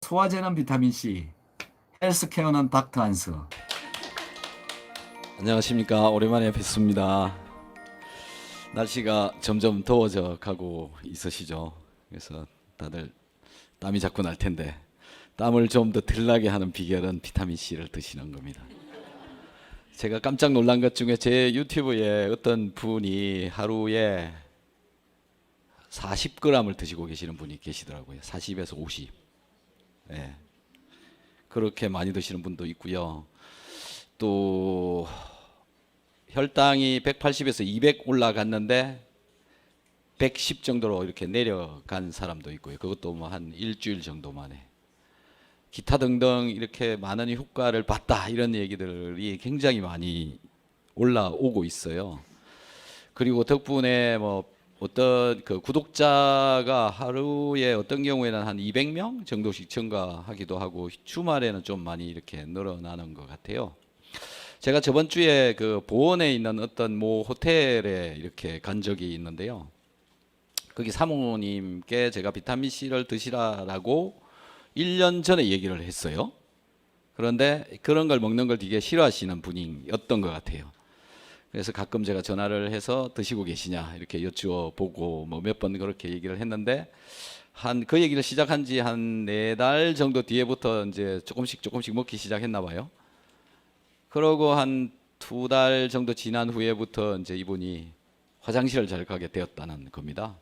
소화제는 비타민C, 헬스케어는 닥터 안스. 안녕하십니까. 오랜만에 뵙습니다. 날씨가 점점 더워져 가고 있으시죠. 그래서 다들 땀이 자꾸 날 텐데 땀을 좀 더 덜 나게 하는 비결은 비타민C를 드시는 겁니다. 제가 깜짝 놀란 것 중에 제 유튜브에 어떤 분이 하루에 40g을 드시고 계시는 분이 계시더라고요. 40에서 50. 예. 그렇게 많이 드시는 분도 있고요. 또 혈당이 180에서 200 올라갔는데 110 정도로 이렇게 내려간 사람도 있고요. 그것도 뭐 한 일주일 정도 만에. 기타 등등 이렇게 많은 효과를 봤다 이런 얘기들이 굉장히 많이 올라오고 있어요. 그리고 덕분에 뭐 어떤 그 구독자가 하루에 어떤 경우에는 한 200명 정도씩 증가하기도 하고 주말에는 좀 많이 이렇게 늘어나는 것 같아요. 제가 저번 주에 그 보원에 있는 어떤 모 호텔에 이렇게 간 적이 있는데요. 거기 사모님께 제가 비타민C를 드시라라고 1년 전에 얘기를 했어요. 그런데 그런 걸 먹는 걸 되게 싫어하시는 분이었던 것 같아요. 그래서 가끔 제가 전화를 해서 드시고 계시냐 이렇게 여쭈어보고 뭐 몇 번 그렇게 얘기를 했는데 한 그 얘기를 시작한 지 한 4달 정도 뒤에부터 이제 조금씩 먹기 시작했나 봐요. 그러고 한 2달 정도 지난 후에부터 이제 이분이 화장실을 잘 가게 되었다는 겁니다.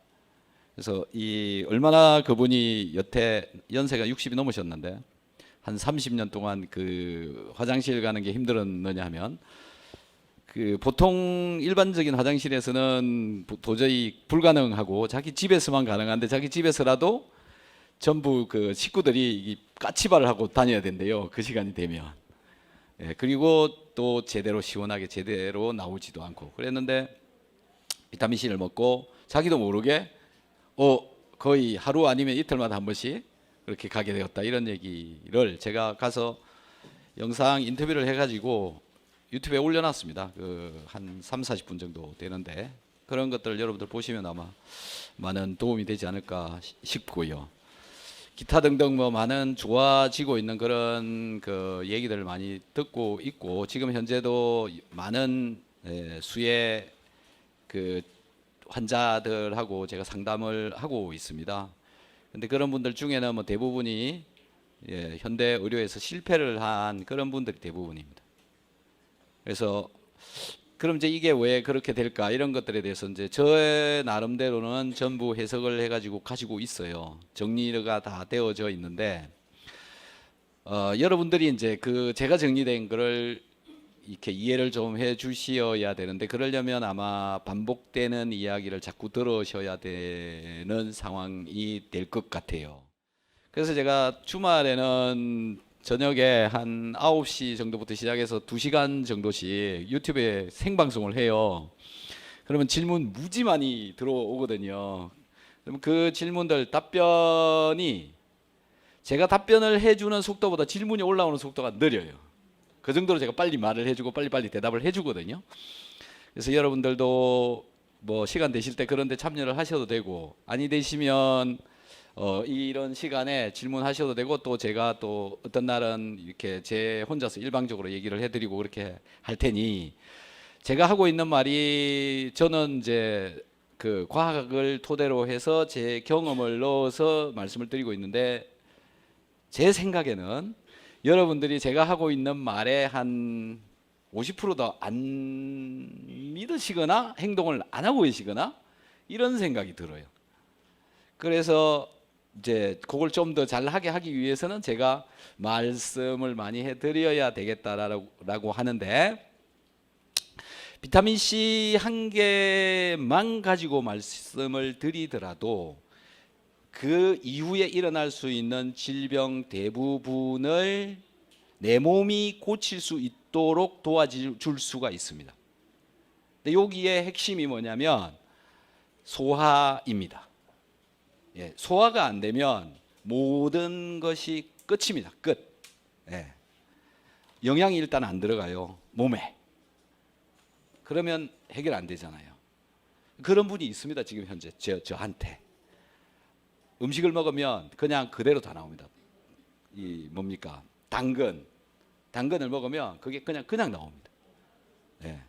그래서 이 얼마나 그분이 여태 연세가 60이 넘으셨는데 한 30년 동안 그 화장실 가는 게 힘들었느냐 하면 그 보통 일반적인 화장실에서는 도저히 불가능하고 자기 집에서만 가능한데 자기 집에서라도 전부 그 식구들이 까치발을 하고 다녀야 된대요. 그 시간이 되면. 예, 그리고 또 제대로 시원하게 제대로 나오지도 않고 그랬는데 비타민C를 먹고 자기도 모르게 거의 하루 아니면 이틀마다 한 번씩 그렇게 가게 되었다 이런 얘기를 제가 가서 영상 인터뷰를 해가지고 유튜브에 올려놨습니다. 그 한 3, 40분 정도 되는데 그런 것들을 여러분들 보시면 아마 많은 도움이 되지 않을까 싶고요. 기타 등등 뭐 많은 좋아지고 있는 그런 그 얘기들을 많이 듣고 있고 지금 현재도 많은 수의 그 환자들하고 제가 상담을 하고 있습니다. 근데 그런 분들 중에는 뭐 대부분이 현대 의료에서 실패를 한 그런 분들이 대부분입니다. 그래서 그럼 이제 이게 왜 그렇게 될까 이런 것들에 대해서 이제 저의 나름대로는 전부 해석을 해가지고 가지고 있어요. 정리가 다 되어져 있는데 여러분들이 이제 그 제가 정리된 거를 이렇게 이해를 좀 해 주셔야 되는데 그러려면 아마 반복되는 이야기를 자꾸 들으셔야 되는 상황이 될 것 같아요. 그래서 제가 주말에는 저녁에 한 9시 정도부터 시작해서 2시간 정도씩 유튜브에 생방송을 해요. 그러면 질문 무지 많이 들어오거든요. 그러면 그 질문들 답변이 제가 답변을 해주는 속도보다 질문이 올라오는 속도가 느려요. 그 정도로 제가 빨리 말을 해주고 빨리빨리 대답을 해주거든요. 그래서 여러분들도 뭐 시간 되실 때 그런 데 참여를 하셔도 되고 아니 되시면 이런 시간에 질문하셔도 되고 또 제가 또 어떤 날은 이렇게 제 혼자서 일방적으로 얘기를 해드리고 그렇게 할 테니 제가 하고 있는 말이 저는 이제 그 과학을 토대로 해서 제 경험을 넣어서 말씀을 드리고 있는데 제 생각에는 여러분들이 제가 하고 있는 말에 한 50%도 안 믿으시거나 행동을 안 하고 계시거나 이런 생각이 들어요. 그래서 이제 그걸 좀 더 잘하게 하기 위해서는 제가 말씀을 많이 해드려야 되겠다라고 하는데 비타민C 한 개만 가지고 말씀을 드리더라도 그 이후에 일어날 수 있는 질병 대부분을 내 몸이 고칠 수 있도록 도와줄 수가 있습니다. 근데 여기에 핵심이 뭐냐면 소화입니다. 예, 소화가 안 되면 모든 것이 끝입니다. 끝. 예. 영양이 일단 안 들어가요. 몸에. 그러면 해결 안 되잖아요. 그런 분이 있습니다. 지금 현재 저한테. 음식을 먹으면 그냥 그대로 다 나옵니다. 이 뭡니까? 당근을 먹으면 그게 그냥 나옵니다. 예.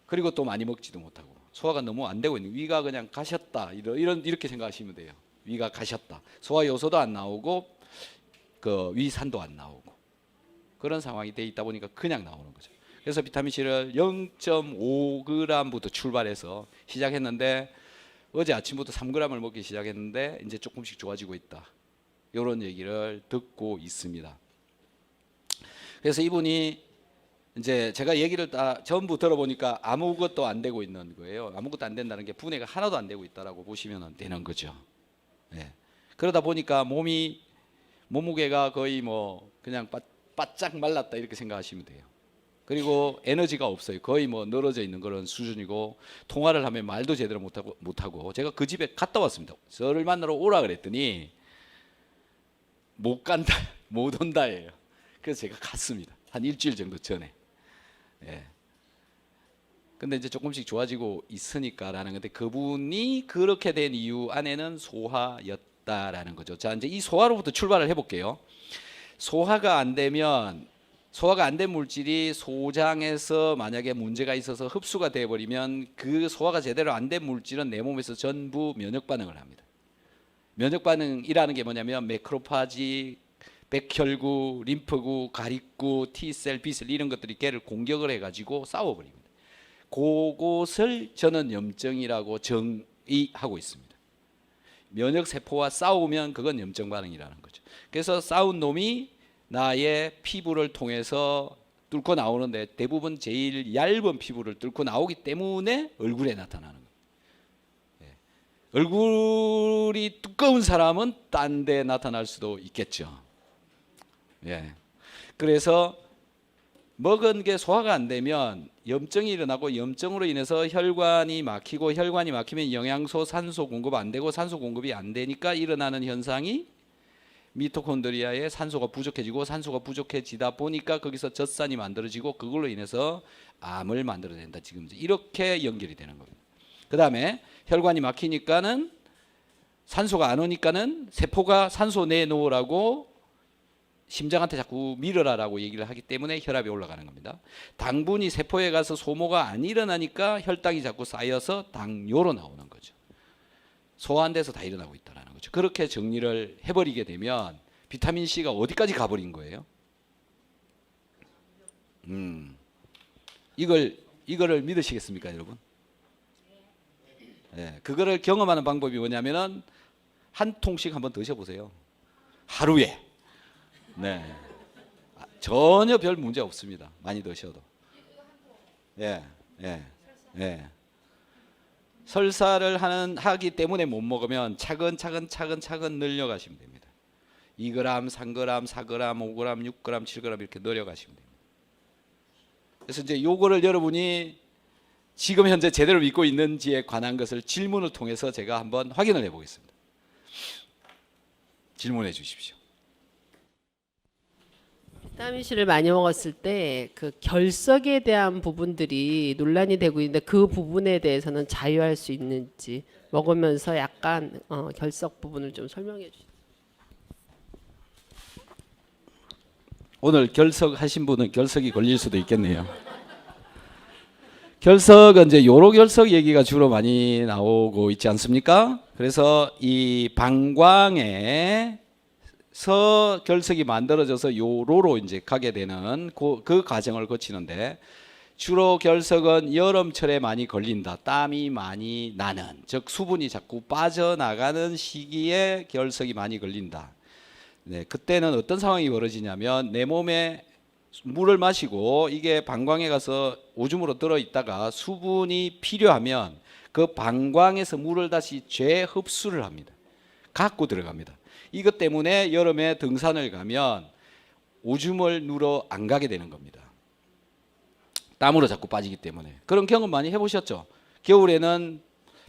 그리고 또 많이 먹지도 못하고 소화가 너무 안 되고 있는 위가 그냥 가셨다 이렇게 생각하시면 돼요. 위가 가셨다. 소화 요소도 안 나오고 그 위산도 안 나오고 그런 상황이 돼 있다 보니까 그냥 나오는 거죠. 그래서 비타민 C를 0.5g부터 출발해서 시작했는데 어제 아침부터 3g을 먹기 시작했는데 이제 조금씩 좋아지고 있다. 이런 얘기를 듣고 있습니다. 그래서 이분이 이제 제가 얘기를 다 전부 들어보니까 아무것도 안 되고 있는 거예요. 아무것도 안 된다는 게 분해가 하나도 안 되고 있다라고 보시면 되는 거죠. 예. 그러다 보니까 몸무게가 거의 뭐 그냥 바짝 말랐다 이렇게 생각하시면 돼요. 그리고 에너지가 없어요. 거의 뭐 늘어져 있는 그런 수준이고 통화를 하면 말도 제대로 못하고 제가 그 집에 갔다 왔습니다. 저를 만나러 오라 그랬더니 못 간다, 못 온다예요. 그래서 제가 갔습니다. 한 일주일 정도 전에. 예. 근데 이제 조금씩 좋아지고 있으니까라는 건데 그분이 그렇게 된 이유 안에는 소화였다라는 거죠. 자, 이제 이 소화로부터 출발을 해볼게요. 소화가 안 된 물질이 소장에서 만약에 문제가 있어서 흡수가 돼 버리면 그 소화가 제대로 안 된 물질은 내 몸에서 전부 면역 반응을 합니다. 면역 반응이라는 게 뭐냐면 매크로파지, 백혈구, 림프구, 가립구, T셀, B셀 이런 것들이 걔를 공격을 해가지고 싸워버립니다. 그것을 저는 염증이라고 정의하고 있습니다. 면역 세포와 싸우면 그건 염증 반응이라는 거죠. 그래서 싸운 놈이 나의 피부를 통해서 뚫고 나오는데 대부분 제일 얇은 피부를 뚫고 나오기 때문에 얼굴에 나타나는 거예요. 얼굴이 두꺼운 사람은 딴 데 나타날 수도 있겠죠. 예. 그래서 먹은 게 소화가 안 되면 염증이 일어나고 염증으로 인해서 혈관이 막히고 혈관이 막히면 영양소, 산소 공급 안 되고 산소 공급이 안 되니까 일어나는 현상이 미토콘드리아에 산소가 부족해지고 산소가 부족해지다 보니까 거기서 젖산이 만들어지고 그걸로 인해서 암을 만들어낸다. 지금 이렇게 연결이 되는 겁니다. 그 다음에 혈관이 막히니까는 산소가 안 오니까는 세포가 산소 내놓으라고 심장한테 자꾸 밀어라라고 얘기를 하기 때문에 혈압이 올라가는 겁니다. 당분이 세포에 가서 소모가 안 일어나니까 혈당이 자꾸 쌓여서 당뇨로 나오는 거죠. 소화 안 돼서 다 일어나고 있다는 거죠. 그렇게 정리를 해버리게 되면 비타민 C가 어디까지 가버린 거예요? 이거를 믿으시겠습니까, 여러분? 네, 그거를 경험하는 방법이 뭐냐면은 한 통씩 한번 드셔보세요. 하루에. 네. 전혀 별 문제 없습니다. 많이 드셔도. 예, 예, 예. 설사를 하기 때문에 못 먹으면 차근차근 늘려가시면 됩니다. 2g, 3g, 4g, 5g, 6g, 7g 이렇게 늘려가시면 됩니다. 그래서 이제 요거를 여러분이 지금 현재 제대로 믿고 있는지에 관한 것을 질문을 통해서 제가 한번 확인을 해보겠습니다. 질문해 주십시오. 비타민 C를 많이 먹었을 때 그 결석에 대한 부분들이 논란이 되고 있는데 그 부분에 대해서는 자유할 수 있는지 먹으면서 약간 결석 부분을 좀 설명해 주세요. 오늘 결석하신 분은 결석이 걸릴 수도 있겠네요. 결석은 이제 요로 결석 얘기가 주로 많이 나오고 있지 않습니까? 그래서 이 방광에서 결석이 만들어져서 요로로 이제 가게 되는 그 과정을 거치는데 주로 결석은 여름철에 많이 걸린다. 땀이 많이 나는, 즉 수분이 자꾸 빠져나가는 시기에 결석이 많이 걸린다. 네, 그때는 어떤 상황이 벌어지냐면 내 몸에 물을 마시고 이게 방광에 가서 오줌으로 들어있다가 수분이 필요하면 그 방광에서 물을 다시 재흡수를 합니다. 갖고 들어갑니다. 이것 때문에 여름에 등산을 가면 오줌을 누러 안 가게 되는 겁니다. 땀으로 자꾸 빠지기 때문에. 그런 경험 많이 해보셨죠? 겨울에는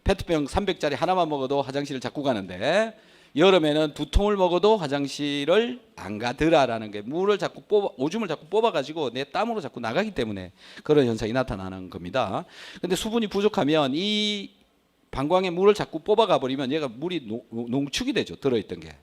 페트병 300짜리 하나만 먹어도 화장실을 자꾸 가는데 여름에는 2통을 먹어도 화장실을 안 가더라라는 게 물을 자꾸 오줌을 자꾸 뽑아가지고 내 땀으로 자꾸 나가기 때문에 그런 현상이 나타나는 겁니다. 근데 수분이 부족하면 이 방광에 물을 자꾸 뽑아가 버리면 얘가 물이 농축이 되죠. 들어있던 게.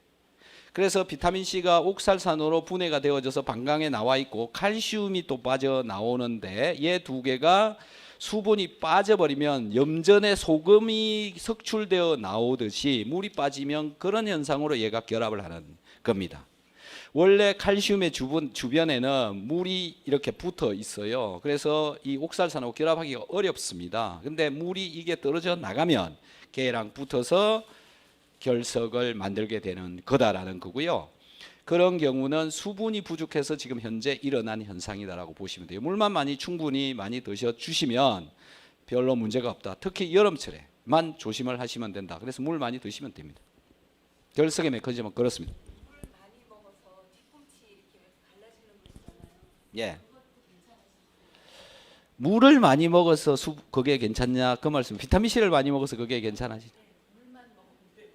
그래서 비타민 C가 옥살산으로 분해가 되어져서 방광에 나와 있고 칼슘이 또 빠져나오는데 얘 두 개가 수분이 빠져버리면 염전에 소금이 석출되어 나오듯이 물이 빠지면 그런 현상으로 얘가 결합을 하는 겁니다. 원래 칼슘의 주변에는 물이 이렇게 붙어 있어요. 그래서 이 옥살산하고 결합하기가 어렵습니다. 근데 물이 이게 떨어져 나가면 걔랑 붙어서 결석을 만들게 되는 거다라는 거고요. 그런 경우는 수분이 부족해서 지금 현재 일어난 현상이다라고 보시면 돼요. 물만 충분히 많이 드셔 주시면 별로 문제가 없다. 특히 여름철에만 조심을 하시면 된다. 그래서 물 많이 드시면 됩니다. 결석의 메커니즘은 그렇습니다. 예. 물을 많이 먹어서 그게 괜찮냐 그 말씀. 비타민 C를 많이 먹어서 그게 괜찮아지죠.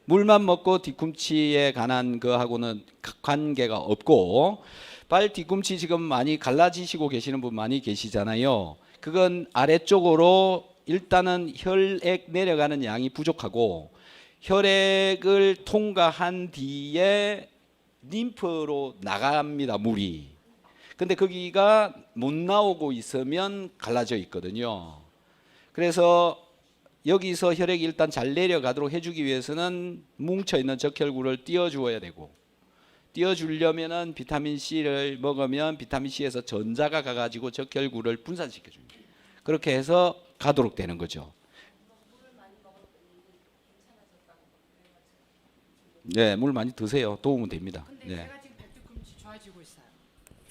물만 먹고 뒤꿈치에 관한 거하고는 관계가 없고, 발 뒤꿈치 지금 많이 갈라지시고 계시는 분 많이 계시잖아요. 그건 아래쪽으로 일단은 혈액 내려가는 양이 부족하고 혈액을 통과한 뒤에 림프로 나갑니다, 물이. 근데 거기가 못 나오고 있으면 갈라져 있거든요. 그래서 여기서 혈액이 일단 잘 내려가도록 해주기 위해서는 뭉쳐있는 적혈구를 띄워주어야 되고, 띄워주려면은 비타민 C를 먹으면 비타민 C에서 전자가 가가지고 적혈구를 분산시켜줍니다. 그렇게 해서 가도록 되는 거죠. 네, 물 많이 드세요. 도움은 됩니다. 네. 좋아지고 있어요.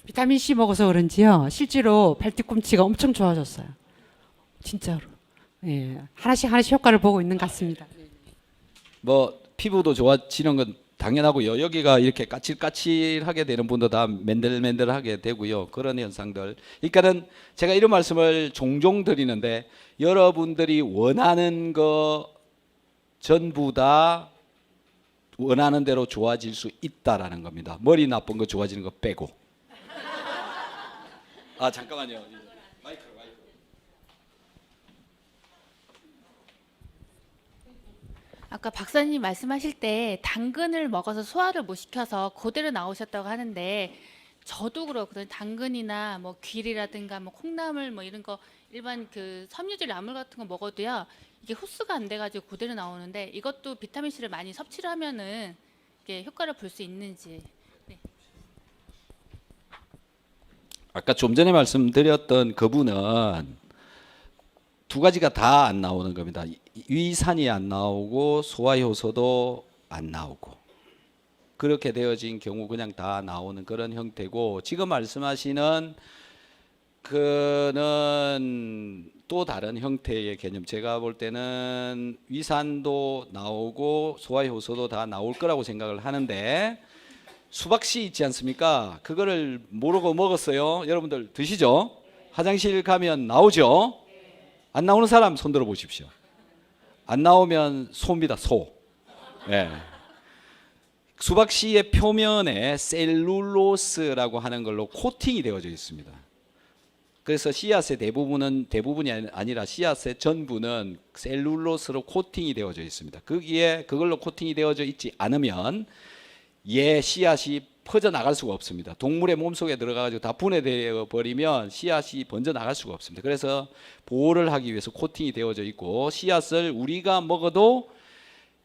비타민 C 먹어서 그런지요. 실제로 발뒤꿈치가 엄청 좋아졌어요. 진짜로. 예, 하나씩 효과를 보고 있는 것 같습니다. 뭐 피부도 좋아지는 건 당연하고요. 여기가 이렇게 까칠까칠하게 되는 분도 다 맨들맨들하게 되고요. 그런 현상들. 그러니까는 제가 이런 말씀을 종종 드리는데, 여러분들이 원하는 거 전부 다 원하는 대로 좋아질 수 있다라는 겁니다. 머리 나쁜 거 좋아지는 거 빼고. 아 잠깐만요. 마이크. 아까 박사님 말씀하실 때 당근을 먹어서 소화를 못 시켜서 그대로 나오셨다고 하는데, 저도 그렇거든요. 당근이나 뭐 귀리라든가 뭐 콩나물 뭐 이런 거 일반 그 섬유질 나물 같은 거 먹어도요, 이게 흡수가 안 돼가지고 그대로 나오는데, 이것도 비타민 C를 많이 섭취를 하면은 이게 효과를 볼 수 있는지. 네. 아까 좀 전에 말씀드렸던 그분은 두 가지가 다 안 나오는 겁니다. 위산이 안 나오고 소화효소도 안 나오고, 그렇게 되어진 경우 그냥 다 나오는 그런 형태고, 지금 말씀하시는 그는 또 다른 형태의 개념. 제가 볼 때는 위산도 나오고 소화효소도 다 나올 거라고 생각을 하는데, 수박씨 있지 않습니까? 그거를 모르고 먹었어요. 여러분들 드시죠? 화장실 가면 나오죠? 안 나오는 사람 손 들어 보십시오. 안 나오면 소입니다, 소. 네. 수박씨의 표면에 셀룰로스라고 하는 걸로 코팅이 되어져 있습니다. 그래서 씨앗의 대부분이 아니라 씨앗의 전부는 셀룰로스로 코팅이 되어져 있습니다. 거기에 그걸로 코팅이 되어져 있지 않으면 씨앗이 퍼져 나갈 수가 없습니다. 동물의 몸속에 들어가가지고 다 분해되어 버리면 씨앗이 번져 나갈 수가 없습니다. 그래서 보호를 하기 위해서 코팅이 되어져 있고, 씨앗을 우리가 먹어도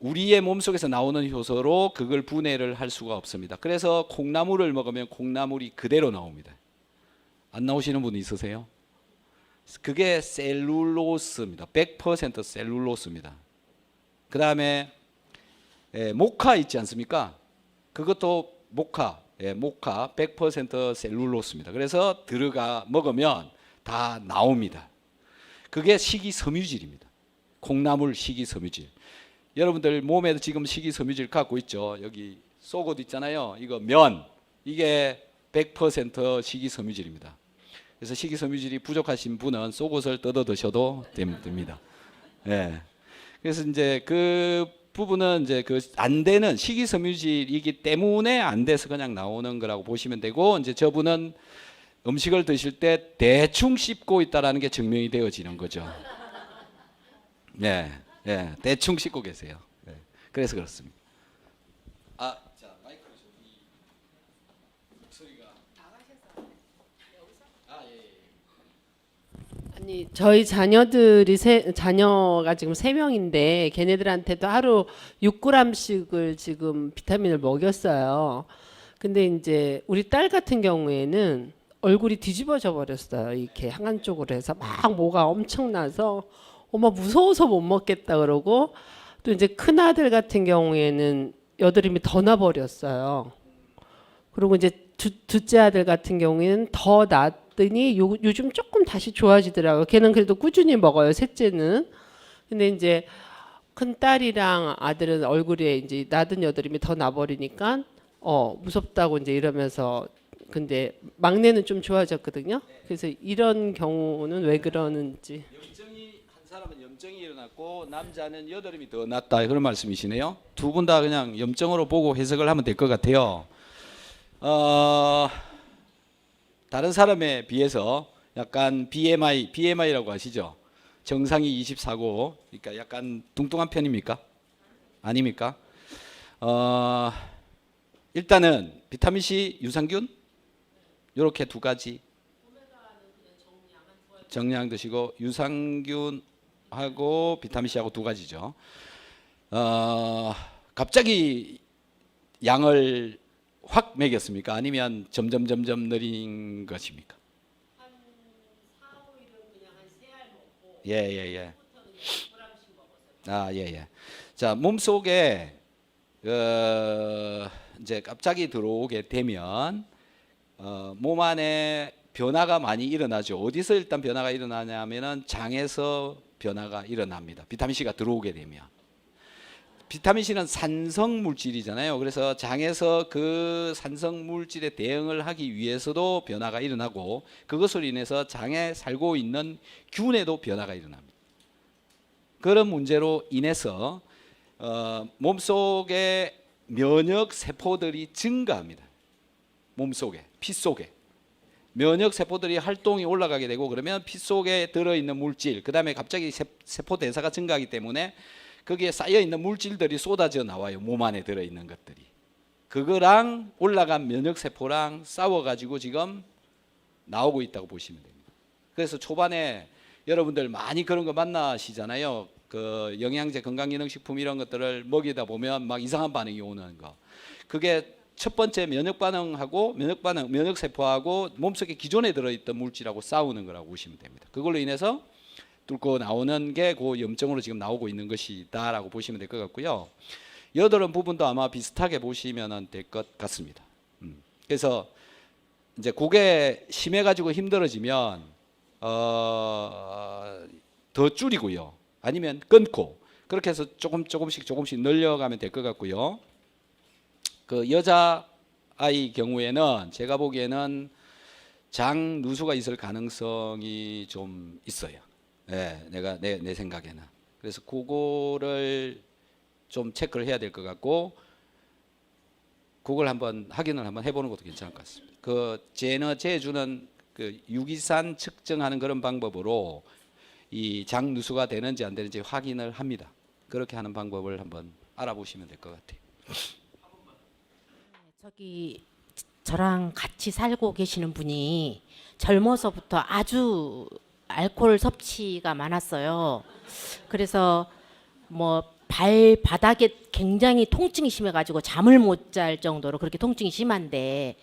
우리의 몸속에서 나오는 효소로 그걸 분해를 할 수가 없습니다. 그래서 콩나물을 먹으면 콩나물이 그대로 나옵니다. 안 나오시는 분 있으세요? 그게 셀룰로스입니다. 100% 셀룰로스입니다. 그 다음에 모카 있지 않습니까? 그것도 모카 100% 셀룰로스입니다. 그래서 먹으면 다 나옵니다. 그게 식이섬유질입니다. 콩나물 식이섬유질. 여러분들 몸에도 지금 식이섬유질 갖고 있죠. 여기 속옷 있잖아요. 이거 면, 이게 100% 식이섬유질입니다. 그래서 식이섬유질이 부족하신 분은 속옷을 뜯어 드셔도 됩니다. 네. 그래서 이제 그 부분은 이제 그 안 되는 식이섬유질이기 때문에 안 돼서 그냥 나오는 거라고 보시면 되고, 이제 저분은 음식을 드실 때 대충 씹고 있다라는 게 증명이 되어지는 거죠. 네, 네, 대충 씹고 계세요. 네, 그래서 그렇습니다. 자, 마이크를 좀. 아니 저희 자녀가 지금 3명인데 걔네들한테도 하루 6g씩을 지금 비타민을 먹였어요. 근데 이제 우리 딸 같은 경우에는 얼굴이 뒤집어져 버렸어요. 이렇게 한쪽으로 해서 막 뭐가 엄청나서 엄마 무서워서 못 먹겠다 그러고, 또 이제 큰 아들 같은 경우에는 여드름이 더 나버렸어요. 그리고 이제 둘째 아들 같은 경우에는 더 낫더니 요즘 조금 다시 좋아지더라고요. 걔는 그래도 꾸준히 먹어요, 셋째는. 근데 이제 큰 딸이랑 아들은 얼굴에 이제 나던 여드름이 더 나버리니까 무섭다고 이제 이러면서, 근데 막내는 좀 좋아졌거든요. 그래서 이런 경우는 왜 그러는지. 염증이 한 사람은 염증이 일어났고 남자는 여드름이 더 낫다 그런 말씀이시네요. 두 분 다 그냥 염증으로 보고 해석을 하면 될 것 같아요. 다른 사람에 비해서 약간 BMI라고 아시죠? 정상이 24고, 그러니까 약간 뚱뚱한 편입니까? 아닙니까? 일단은 비타민 C, 유산균 이렇게 두 가지 정량 드시고, 유산균하고 비타민 C하고 두 가지죠. 갑자기 양을 확 먹였습니까? 아니면 점점 늘린 것입니까? 한 4, 5일은 그냥 한 3알 먹고, 예. 예. 자, 몸속에 이제 갑자기 들어오게 되면 몸 안에 변화가 많이 일어나죠. 어디서 일단 변화가 일어나냐면은 장에서 변화가 일어납니다. 비타민 C가 들어오게 되면. 비타민 C는 산성 물질이잖아요. 그래서 장에서 그 산성 물질에 대응을 하기 위해서도 변화가 일어나고, 그것으로 인해서 장에 살고 있는 균에도 변화가 일어납니다. 그런 문제로 인해서 몸속에 면역 세포들이 증가합니다. 몸속에, 피 속에 면역 세포들이 활동이 올라가게 되고, 그러면 피 속에 들어있는 물질, 그 다음에 갑자기 세포 대사가 증가하기 때문에 거기에 쌓여있는 물질들이 쏟아져 나와요. 몸 안에 들어있는 것들이. 그거랑 올라간 면역세포랑 싸워가지고 지금 나오고 있다고 보시면 됩니다. 그래서 초반에 여러분들 많이 그런 거 만나시잖아요. 그 영양제, 건강기능식품 이런 것들을 먹이다 보면 막 이상한 반응이 오는 거. 그게 첫 번째 면역반응하고 면역세포하고 몸속에 기존에 들어있던 물질하고 싸우는 거라고 보시면 됩니다. 그걸로 인해서 뚫고 나오는 게 그 염증으로 지금 나오고 있는 것이다라고 보시면 될 것 같고요. 여드름 부분도 아마 비슷하게 보시면 될 것 같습니다. 그래서 이제 그게 심해가지고 힘들어지면 더 줄이고요. 아니면 끊고, 그렇게 해서 조금씩 늘려가면 될 것 같고요. 그 여자 아이 경우에는 제가 보기에는 장 누수가 있을 가능성이 좀 있어요. 네, 내 생각에는. 그래서 그거를 좀 체크를 해야 될 것 같고, 그걸 한번 확인을 한번 해보는 것도 괜찮을 것 같습니다. 그 재주는 그 유기산 측정하는 그런 방법으로 이 장 누수가 되는지 안 되는지 확인을 합니다. 그렇게 하는 방법을 한번 알아보시면 될 것 같아요. 저기 저랑 같이 살고 계시는 분이 젊어서부터 아주 알코올 섭취가 많았어요. 그래서 뭐 발바닥에 굉장히 통증이 심해가지고 잠을 못 잘 정도로 그렇게 통증이 심한데,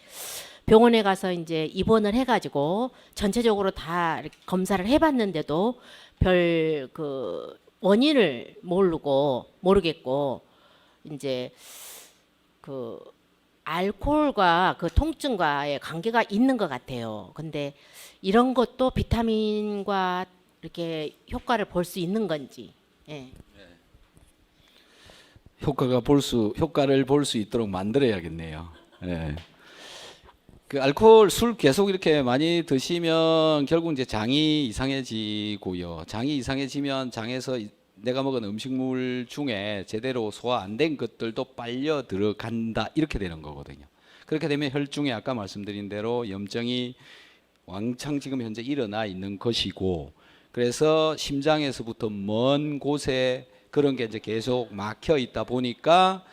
병원에 가서 이제 입원을 해가지고 전체적으로 다 이렇게 검사를 해봤는데도 별 그 원인을 모르겠고 이제 그 알코올과 그 통증과의 관계가 있는 것 같아요. 근데 이런 것도 비타민과 이렇게 효과를 볼 수 있는 건지. 예. 효과를 볼 수 있도록 만들어야겠네요. 예. 그 알코올, 술 계속 이렇게 많이 드시면 결국 이제 장이 이상해지고요. 장이 이상해지면 장에서 내가 먹은 음식물 중에 제대로 소화 안 된 것들도 빨려 들어간다, 이렇게 되는 거거든요. 그렇게 되면 혈중에 아까 말씀드린 대로 염증이 왕창 지금 현재 일어나 있는 것이고, 그래서 심장에서부터 먼 곳에 그런 게 이제 계속 막혀 있다 보니까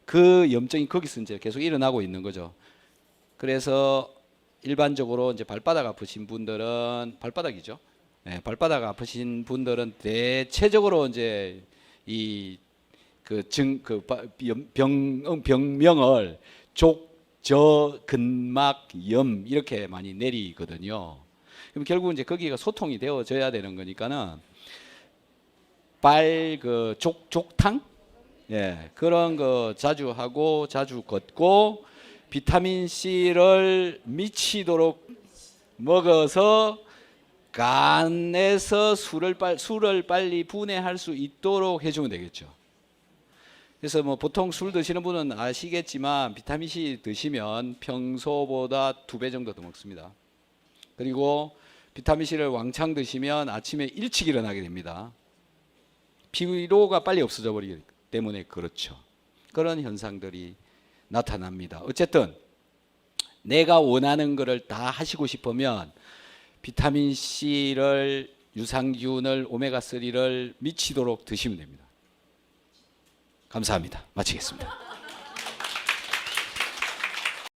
그 염증이 거기서 이제 계속 일어나고 있는 거죠. 그래서 일반적으로 이제 발바닥 아프신 분들은 발바닥이죠. 네, 발바닥 아프신 분들은 대체적으로 이제 이 병명을 족저근막염 이렇게 많이 내리거든요. 그럼 결국 이제 거기가 소통이 되어져야 되는 거니까는 족탕 예, 그런 거 자주 하고 자주 걷고 비타민 C를 미치도록 먹어서 간에서 술을 빨리 분해할 수 있도록 해주면 되겠죠. 그래서 뭐 보통 술 드시는 분은 아시겠지만 비타민 C 드시면 평소보다 2배 정도 더 먹습니다. 그리고 비타민 C를 왕창 드시면 아침에 일찍 일어나게 됩니다. 피로가 빨리 없어져 버리기 때문에 그렇죠. 그런 현상들이 나타납니다. 어쨌든 내가 원하는 것을 다 하시고 싶으면 비타민 C를 유산균을 오메가3를 미치도록 드시면 됩니다. 감사합니다. 마치겠습니다.